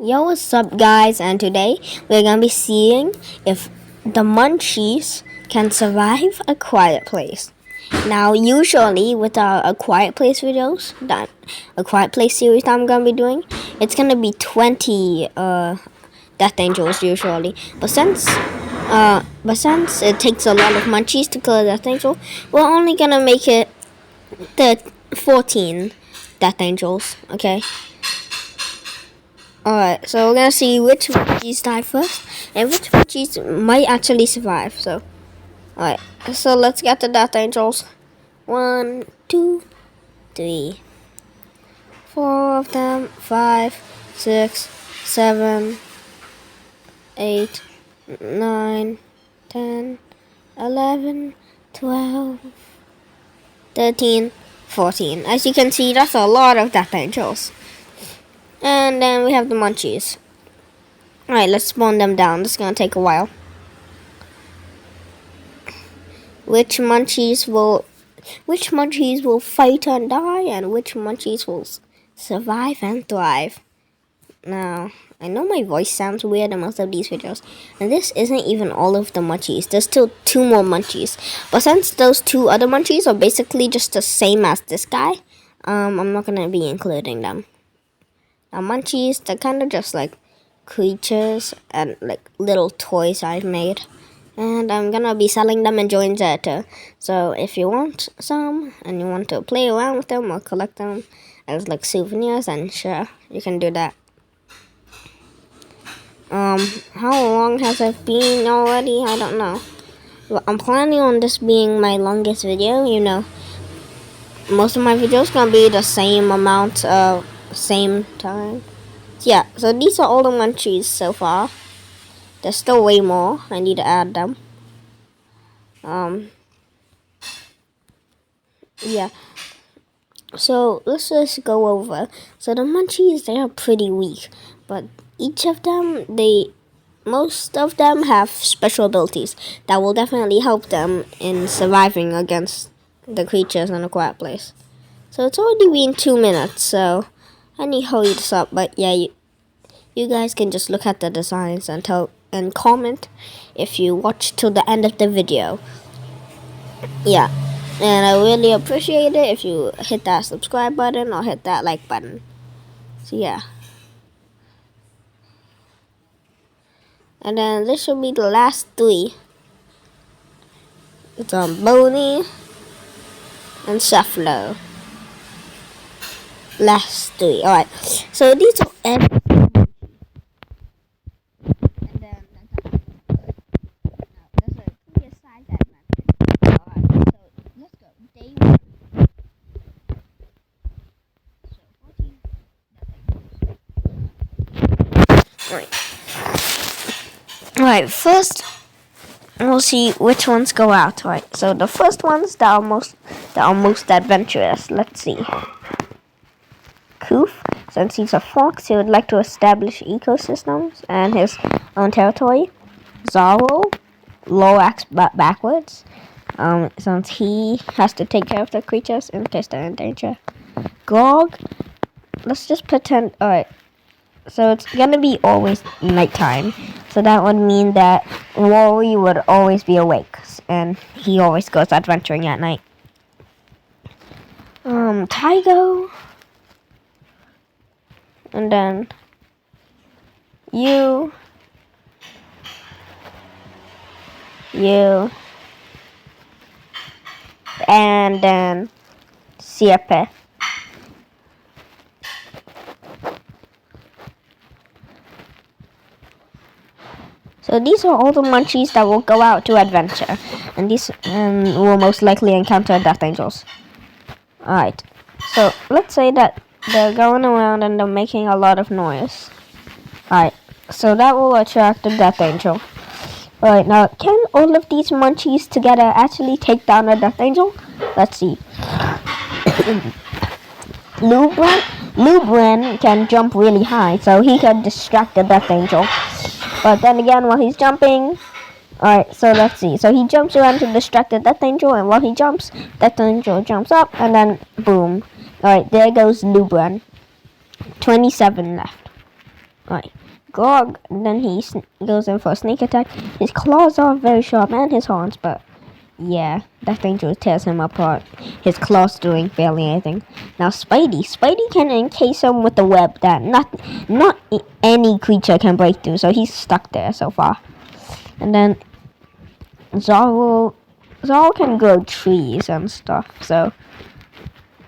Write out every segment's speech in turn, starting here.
Yo, what's up, guys? And today we're gonna be seeing if the munchies can survive a quiet place. Now, usually with our A Quiet Place videos, that A Quiet Place series that I'm gonna be doing, it's gonna be 20 death angels usually. But since it takes a lot of munchies to kill a death angel, we're only gonna make it the 14 death angels. Okay. Alright, so we're gonna see which munchies die first and which munchies might actually survive. So, alright, so let's get the death angels. 1, 2, 3, 4 of them. 5, 6, 7, 8, 9, 10, 11, 12, 13, 14. As you can see, that's a lot of death angels. And then we have the munchies. Alright, let's spawn them down. This is gonna take a while. Which munchies will fight and die, and which munchies will survive and thrive? Now, I know my voice sounds weird in most of these videos, and this isn't even all of the munchies. There's still 2 more munchies. But since those 2 other munchies are basically just the same as this guy, I'm not gonna be including them. Now, munchies, they're kind of just like creatures and like little toys I've made. And I'm gonna be selling them in Join Zeta. So if you want some and you want to play around with them or collect them as like souvenirs, then sure, you can do that. How long has it been already? I don't know. But I'm planning on this being my longest video. You know, most of my videos gonna be the same amount of same time. Yeah, so these are all the munchies so far. There's still way more. I need to add them. Yeah. So let's just go over. So the munchies, they are pretty weak, but most of them have special abilities that will definitely help them in surviving against the creatures in A Quiet Place. So it's already been 2 minutes, so I need to hurry this up. But yeah, you guys can just look at the designs and comment if you watch till the end of the video. Yeah, and I really appreciate it if you hit that subscribe button or hit that like button. So yeah. And then this should be the last 3. It's on Boney and Cephalo. Last 3. Alright. So these are every. And then there's a clear size advantage. Alright, so let's go. Day 1. So 14. Alright, first we'll see which ones go out. Right. So the first ones that are most adventurous. Let's see. Koof, since he's a fox, he would like to establish ecosystems and his own territory. Zorro, low axe backwards, since he has to take care of the creatures in case they're in danger. Grog, let's just pretend. Alright, so it's gonna be always nighttime, so that would mean that Wally would always be awake, and he always goes adventuring at night. Tygo. And then you, and then Siepe. So these are all the munchies that will go out to adventure, and these will most likely encounter death angels. Alright, so let's say that they're going around and they're making a lot of noise. Alright, so that will attract the death angel. Alright, now can all of these munchies together actually take down a death angel? Let's see. Lubran can jump really high, so he can distract the death angel. But then again, while he's jumping... Alright, so let's see. So he jumps around to distract the death angel, and while he jumps, death angel jumps up, and then boom. Alright, there goes Lubran. 27 left. Alright. Grog, then he goes in for a sneak attack. His claws are very sharp and his horns, but yeah, that Angel tears him apart. His claws doing barely anything. Now Spidey can encase him with the web that not any creature can break through, so he's stuck there so far. And then Zorro can grow trees and stuff, so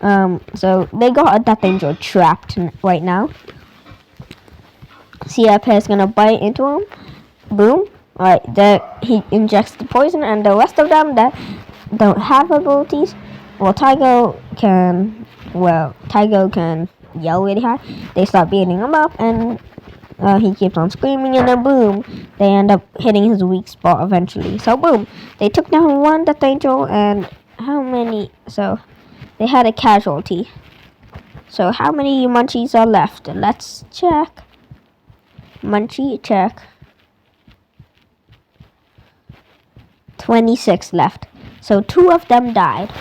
they got a Death Angel trapped right now. CF is gonna bite into him. Boom. Alright, he injects the poison, and the rest of them that don't have abilities, well, Tygo can yell really high. They start beating him up, and he keeps on screaming, and then boom, they end up hitting his weak spot eventually. So boom, they took down one Death Angel, and how many? So they had a casualty. So how many munchies are left? Let's check. Munchie check. 26 left. So 2 of them died.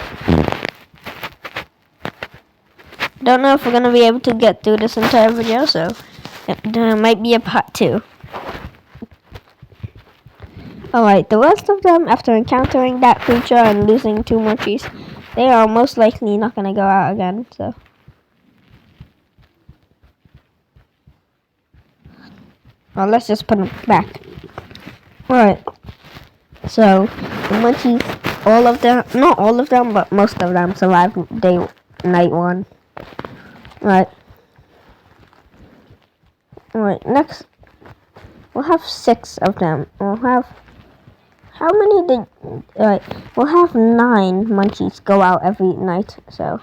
Don't know if we're gonna be able to get through this entire video, so there might be a part 2. Alright, the rest of them, after encountering that creature and losing 2 munchies, they are most likely not gonna go out again, so. Well, let's just put them back. Alright. So, the munchies, all of them, not all of them, but most of them survived night 1. Alright. Alright, next, we'll have 6 of them. We'll have, how many did, alright, we'll have 9 munchies go out every night, so.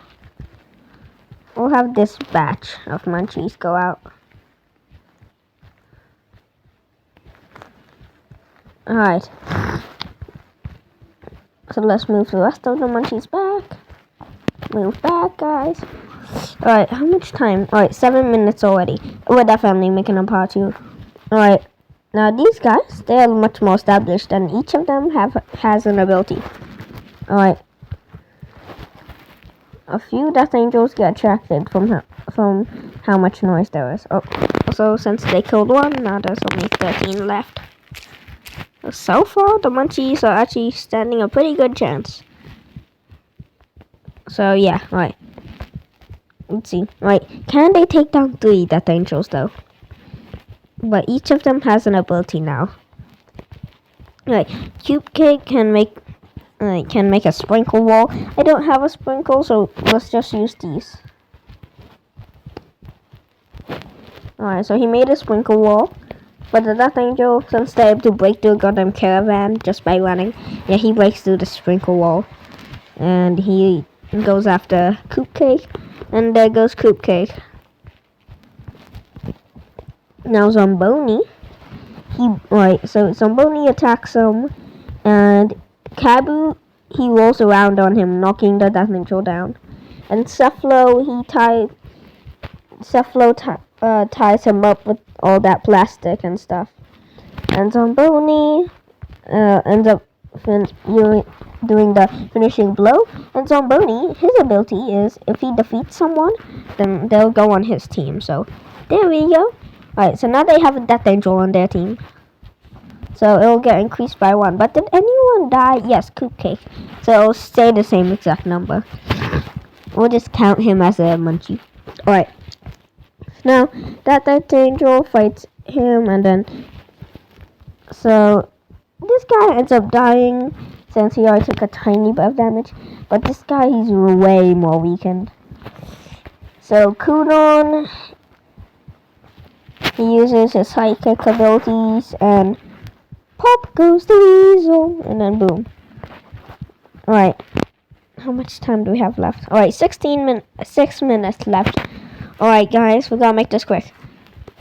We'll have this batch of munchies go out. Alright. So let's move the rest of the munchies back. Move back, guys. Alright, how much time? Alright, 7 minutes already. We're definitely making a part 2. Alright, now these guys, they are much more established, and each of them has an ability. Alright. A few Death Angels get attracted from how much noise there is. Oh, also, since they killed one, now there's only 13 left. So far, the munchies are actually standing a pretty good chance. So yeah, right. Let's see. Right, can they take down 3 Death Angels though? But each of them has an ability now. Right, Cube Cake can make a sprinkle wall. I don't have a sprinkle, so let's just use these. Alright, so he made a sprinkle wall. But the Death Angel, since they're able to break through a goddamn caravan just by running, yeah, he breaks through the sprinkle wall. And he goes after Coop Cake. And there goes Coop Cake. Now Zomboni, so Zomboni attacks him, and Kabu, he rolls around on him, knocking the Death Angel down. And Cephalo, ties him up with all that plastic and stuff. And Zomboni ends up doing the finishing blow. And Zomboni, his ability is if he defeats someone, then they'll go on his team. So there we go. Alright, so now they have a Death Angel on their team. So it'll get increased by 1. But did anyone die? Yes, Coop Cake. So it'll stay the same exact number. We'll just count him as a munchie. Alright. Now, that Death Angel fights him, and then... So, this guy ends up dying, since he already took a tiny bit of damage. But this guy, he's way more weakened. So, Kudon... He uses his psychic abilities, and... Pop goes the weasel! And then boom. Alright. How much time do we have left? Alright, 6 minutes left. Alright guys, we gotta make this quick.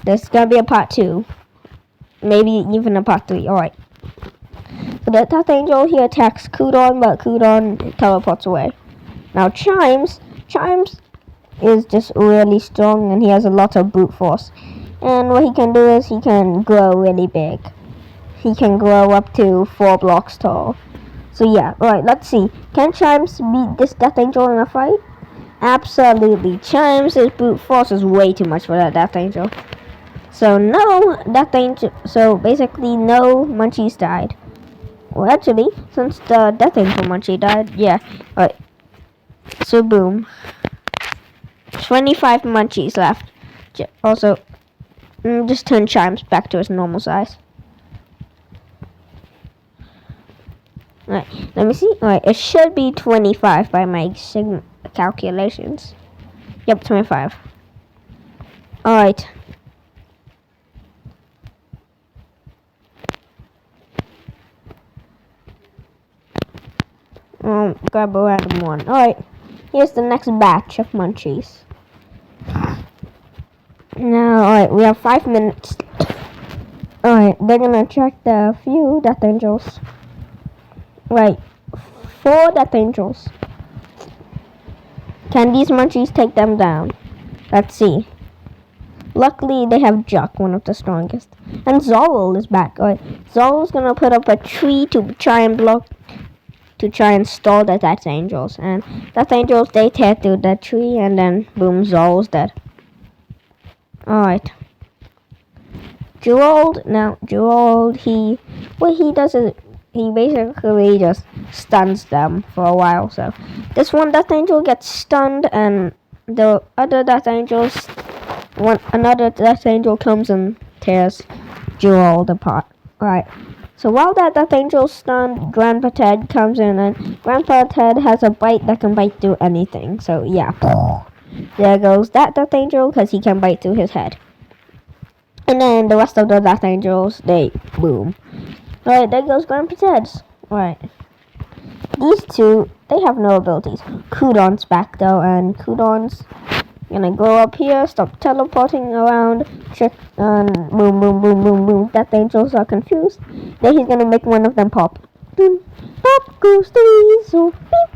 There's gonna be a part 2. Maybe even a part 3. Alright. So the Death Angel, he attacks Kudon, but Kudon teleports away. Now Chimes is just really strong, and he has a lot of brute force. And what he can do is he can grow really big. He can grow up to 4 blocks tall. So yeah, alright, let's see. Can Chimes beat this Death Angel in a fight? Absolutely. Chimes' brute force is way too much for that Death Angel. So no Death Angel. So basically, no munchies died. Well, actually, since the Death Angel munchie died, yeah. Alright. So boom. 25 munchies left. Also, just turn Chimes back to its normal size. Alright, let me see. Alright, it should be 25 by my calculations. Yep, 25. Alright. Grab a random one. Alright, here's the next batch of munchies. Now, alright, we have 5 minutes. Alright, they're gonna check the few Death Angels. Right, 4 Death Angels. Can these munchies take them down? Let's see. Luckily, they have Juck, one of the strongest. And Zorl is back. Alright, Zorl's gonna put up a tree to try and block, to try and stall the Death Angels. And Death Angels, they tear through that tree, and then boom, Zorl's dead. Alright. Gerald, what he does is, he basically just stuns them for a while. So this one Death Angel gets stunned, and the other Death Angels, another Death Angel comes and tears Gerald apart. Right. So while that Death Angel's stunned, Grandpa Ted comes in, and Grandpa Ted has a bite that can bite through anything. So yeah, there goes that Death Angel, because he can bite through his head. And then the rest of the Death Angels, they boom. Alright, there goes Grandpa Ted's. Alright. These two, they have no abilities. Kudon's back though, and Kudon's gonna go up here, stop teleporting around, check, and boom, boom, boom, boom, boom. Death Angels are confused. Then he's gonna make one of them pop. Boom. Pop goes the weasel. Beep.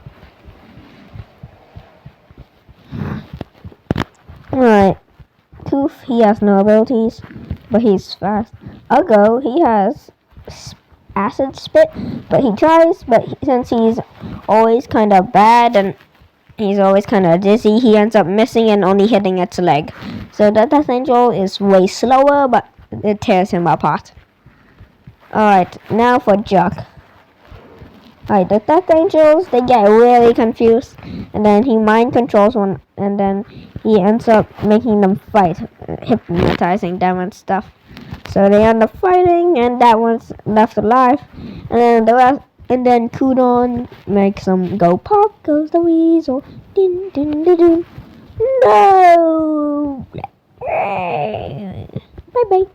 Alright. Tooth, he has no abilities, but he's fast. Uggo, he has acid spit, but he tries, but since he's always kind of bad and he's always kind of dizzy, he ends up missing and only hitting its leg. So the Death Angel is way slower, but it tears him apart. Alright, now for Juck. Alright, the Death Angels, they get really confused, and then he mind controls one, and then he ends up making them fight, hypnotizing them and stuff. So they end up fighting, and that one's left alive, and then the rest, and then Kudon makes them go, pop goes the weasel, din din din din. No! Bye-bye.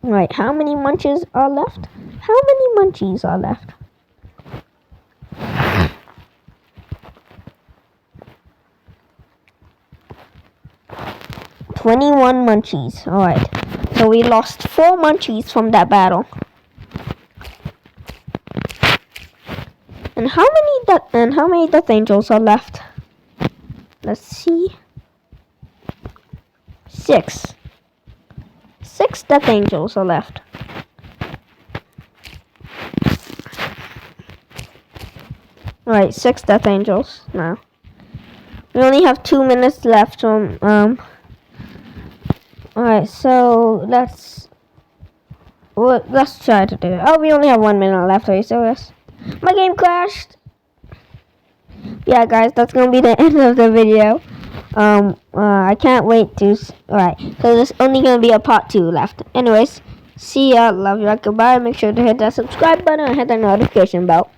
Right, how many munches are left? How many munchies are left? "21 munchies." Alright. So we lost 4 munchies from that battle. And how many Death Angels are left? Let's see. 6. 6 Death Angels are left. Alright, 6 Death Angels now. We only have 2 minutes left from Alright, so let's try to do it. Oh, we only have 1 minute left. Are you serious? My game crashed. Yeah, guys, that's gonna be the end of the video. I can't wait to. Alright, so there's only gonna be a part 2 left. Anyways, see ya. Love you. Goodbye. Make sure to hit that subscribe button and hit the notification bell.